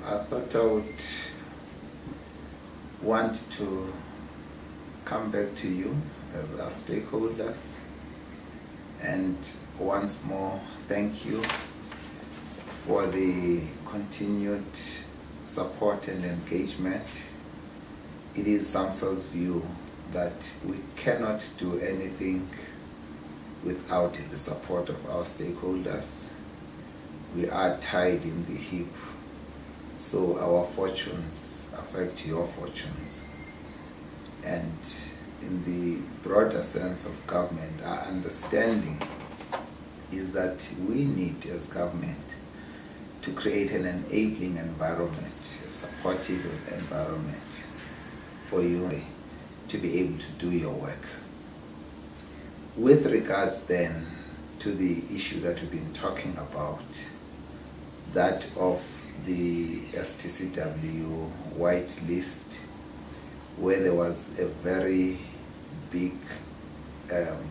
I thought I would want to come back to you as our stakeholders and once more thank you for the continued support and engagement. It is SAMSA's view that we cannot do anything without the support of our stakeholders. We are tied in the hip, so our fortunes affect your fortunes. And in the broader sense of government, our understanding is that we need as government to create an enabling environment, a supportive environment for you to be able to do your work. With regards then to the issue that we've been talking about, that of the STCW White List, where there was a very big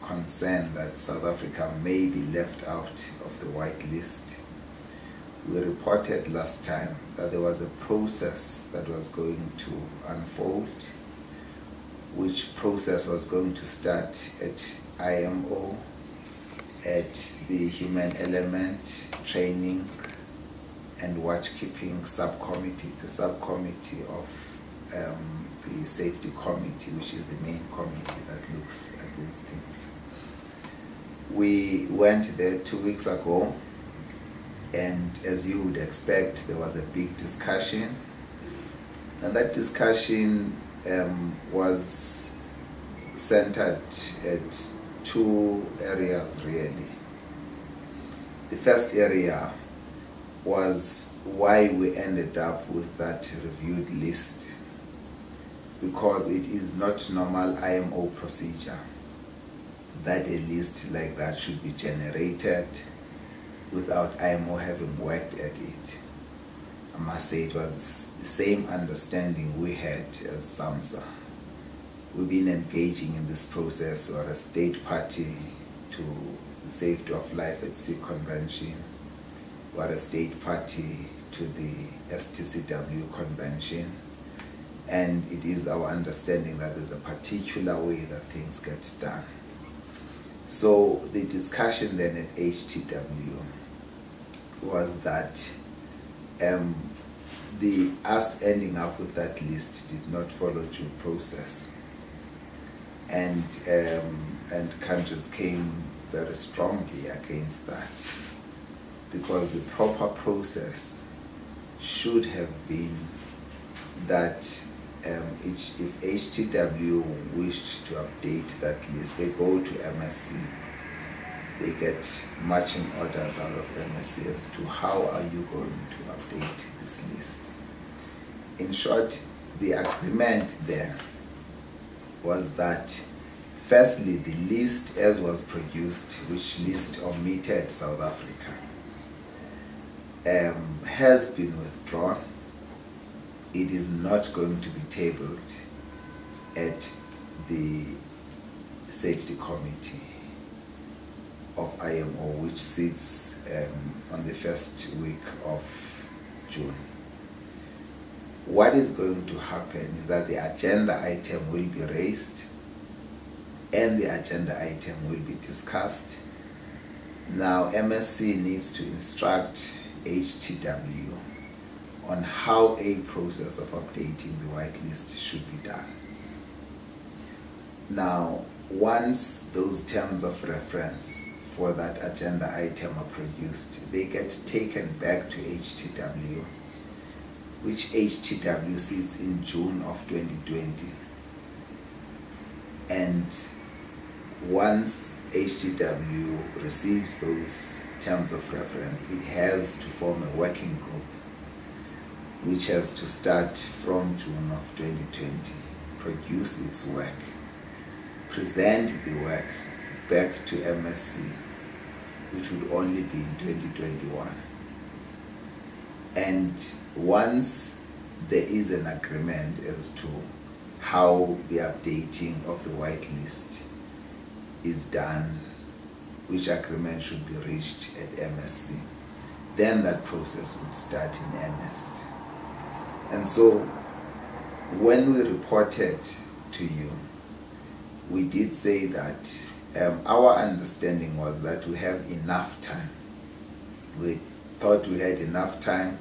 concern that South Africa may be left out of the White List. We reported last time that there was a process that was going to unfold, which process was going to start at IMO, at the Human Element Training and Watchkeeping Subcommittee. It's a subcommittee of the Safety Committee, which is the main committee that looks at these things. We went there 2 weeks ago, and as you would expect, there was a big discussion, and that discussion was centered at two areas really. The first area was why we ended up with that reviewed list, because it is not normal IMO procedure that a list like that should be generated without IMO having worked at it. I must say it was the same understanding we had as SAMSA. We've been engaging in this process. We're a state party to the Safety of Life at Sea Convention. We're a state party to the STCW Convention. And it is our understanding that there's a particular way that things get done. So the discussion then at HTW was that us ending up with that list did not follow due process. And countries came very strongly against that, because the proper process should have been that if HTW wished to update that list, they go to MSC. They get marching orders out of MSC as to how are you going to update this list. In short, the agreement there was that firstly, the list as was produced, which list omitted South Africa, has been withdrawn. It is not going to be tabled at the Safety Committee of IMO, which sits on the first week of June. What is going to happen is that the agenda item will be raised and the agenda item will be discussed. Now MSC needs to instruct HTW on how a process of updating the white list should be done. Now, once those terms of reference for that agenda item are produced, they get taken back to HTW, which HTW sits in June of 2020. And once HTW receives those terms of reference, it has to form a working group which has to start from June of 2020, produce its work, present the work back to MSC, which would only be in 2021. And once there is an agreement as to how the updating of the white list is done, which agreement should be reached at MSC, then that process would start in earnest. And so when we reported to you, we did say that our understanding was that we have enough time. We thought we had enough time,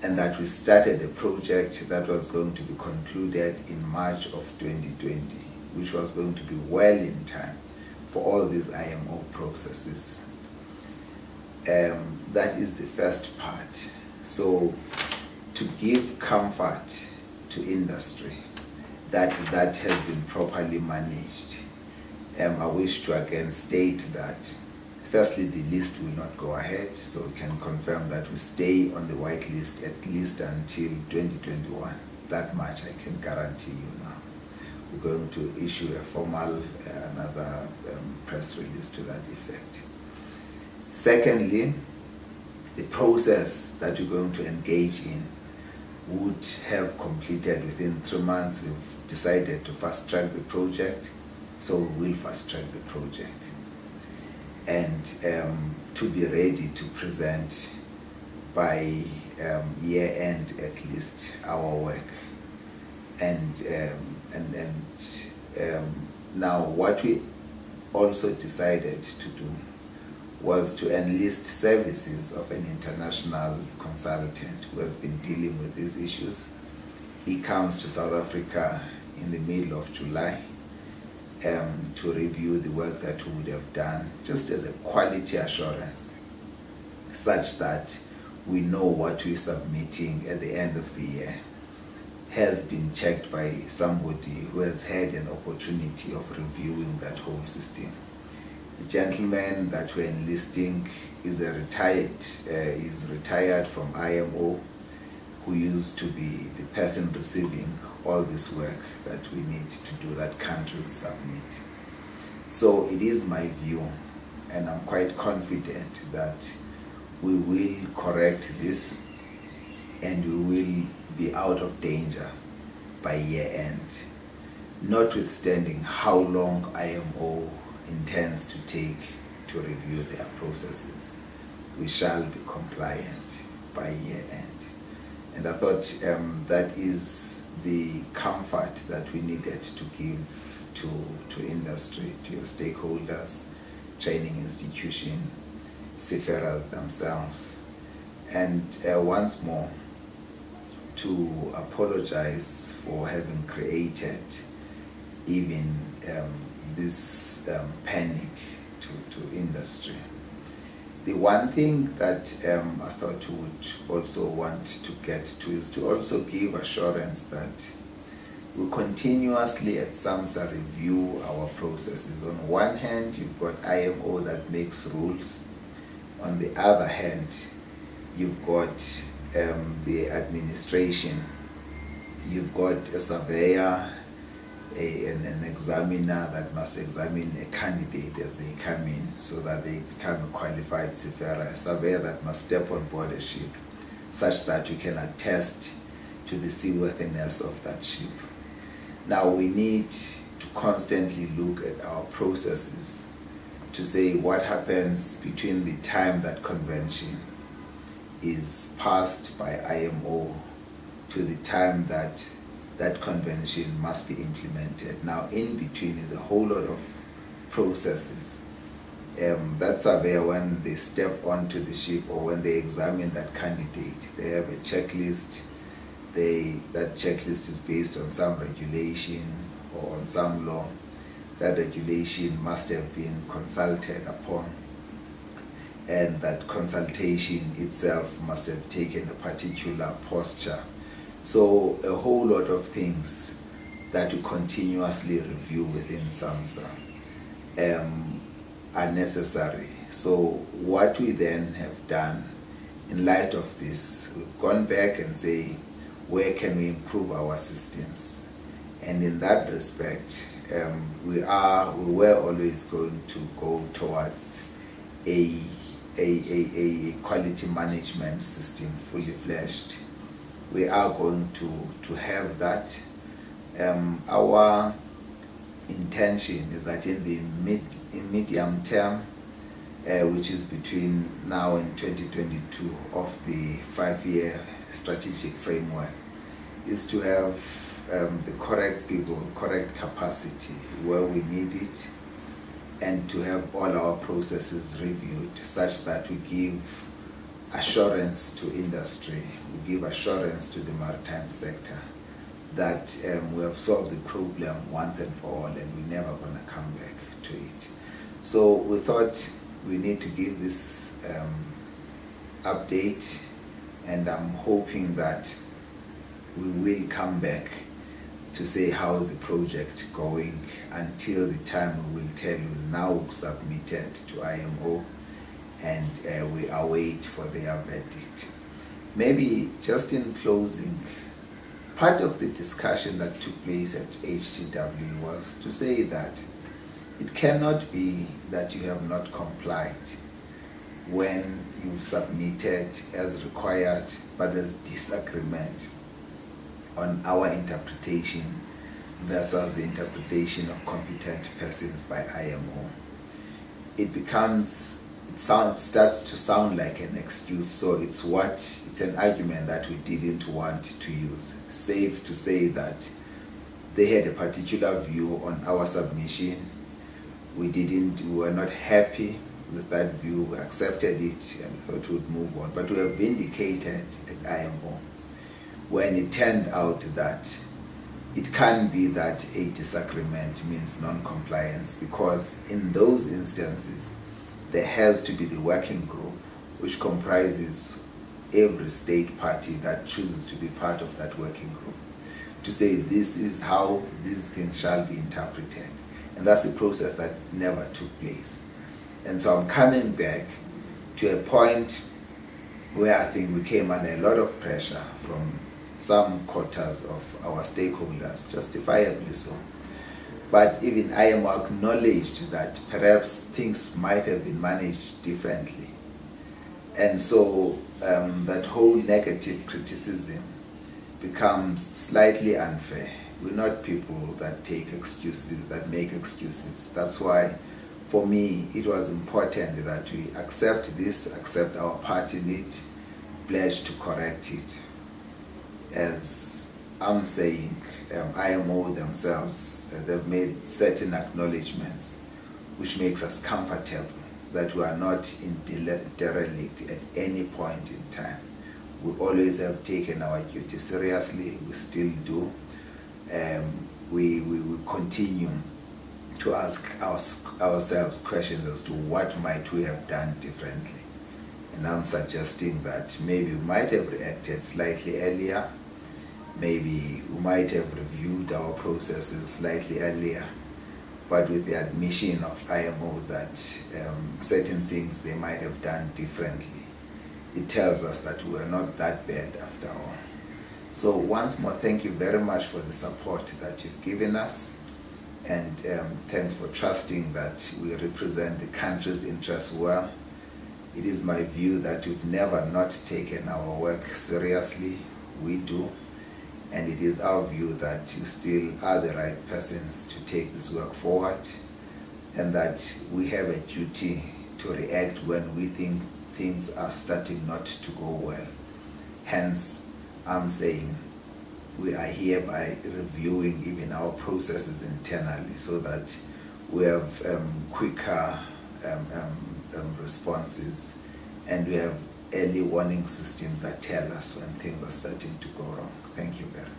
and that we started a project that was going to be concluded in March of 2020, which was going to be well in time for all these IMO processes. That is the first part. So to give comfort to industry that has been properly managed, I wish to again state that firstly, the list will not go ahead, so we can confirm that we stay on the white list at least until 2021. That much I can guarantee you now. We're going to issue a formal, another press release to that effect. Secondly, the process that we're going to engage in would have completed within 3 months. We've decided to fast track the project, so we will fast track the project. And to be ready to present by year end at least our work. And now what we also decided to do was to enlist services of an international consultant who has been dealing with these issues. He comes to South Africa in the middle of July to review the work that we would have done, just as a quality assurance, such that we know what we're submitting at the end of the year has been checked by somebody who has had an opportunity of reviewing that whole system. The gentleman that we're enlisting is retired from IMO, who used to be the person receiving all this work that we need to do, that countries submit. So it is my view, and I'm quite confident that we will correct this and we will be out of danger by year end, notwithstanding how long IMO intends to take to review their processes. We shall be compliant by year end. And I thought that is the comfort that we needed to give to industry, to your stakeholders, training institution, seafarers themselves. And once more, to apologize for having created even this panic to industry. The one thing that I thought we would also want to get to is to also give assurance that we continuously at SAMSA review our processes. On one hand, you've got IMO that makes rules. On the other hand, you've got the administration. You've got a surveyor, an examiner that must examine a candidate as they come in so that they become a qualified seafarer, a surveyor that must step on board a ship such that you can attest to the seaworthiness of that ship. Now we need to constantly look at our processes to say what happens between the time that convention is passed by IMO to the time that that convention must be implemented. Now in between is a whole lot of processes. That surveyor, when they step onto the ship or when they examine that candidate, they have a checklist. That checklist is based on some regulation or on some law. That regulation must have been consulted upon, and that consultation itself must have taken a particular posture. So a whole lot of things that we continuously review within SAMSA are necessary. So what we then have done in light of this, we've gone back and say, where can we improve our systems? And in that respect, we were always going to go towards a quality management system fully fledged. We are going to have that. Our intention is that in the medium term, which is between now and 2022 of the 5-year strategic framework, is to have the correct people, correct capacity where we need it, and to have all our processes reviewed such that we give assurance to industry, we give assurance to the maritime sector that we have solved the problem once and for all, and we're never going to come back to it. So we thought we need to give this update, and I'm hoping that we will come back to say how is the project going until the time we will tell you now we've submitted to IMO, and we await for their verdict. Maybe just in closing, part of the discussion that took place at HTW was to say that it cannot be that you have not complied when you've submitted as required, but there's disagreement on our interpretation versus the interpretation of competent persons by IMO. It starts to sound like an excuse, so it's an argument that we didn't want to use. Safe to say that they had a particular view on our submission. We were not happy with that view. We accepted it and we thought we would move on, but we have vindicated at IMO when it turned out that it can be that a disagreement means non-compliance, because in those instances there has to be the working group, which comprises every state party that chooses to be part of that working group, to say this is how these things shall be interpreted. And that's the process that never took place. And so I'm coming back to a point where I think we came under a lot of pressure from some quarters of our stakeholders, justifiably so. But even IMO acknowledged that perhaps things might have been managed differently. And so that whole negative criticism becomes slightly unfair. We're not people that take excuses, that make excuses. That's why, for me, it was important that we accept this, accept our part in it, pledge to correct it. As I'm saying, IMO themselves, they've made certain acknowledgements which makes us comfortable that we are not in derelict at any point in time. We always have taken our duty seriously, we still do. We continue to ask ourselves questions as to what might we have done differently. And I'm suggesting that maybe we might have reacted slightly earlier, maybe we might have reviewed our processes slightly earlier, but with the admission of IMO that certain things they might have done differently, it tells us that we are not that bad after all. So once more, thank you very much for the support that you've given us, and thanks for trusting that we represent the country's interests well. It is my view that we've never not taken our work seriously. We do. And it is our view that you still are the right persons to take this work forward, and that we have a duty to react when we think things are starting not to go well. Hence, I'm saying we are hereby reviewing even our processes internally so that we have quicker responses, and we have early warning systems that tell us when things are starting to go wrong. Thank you very much.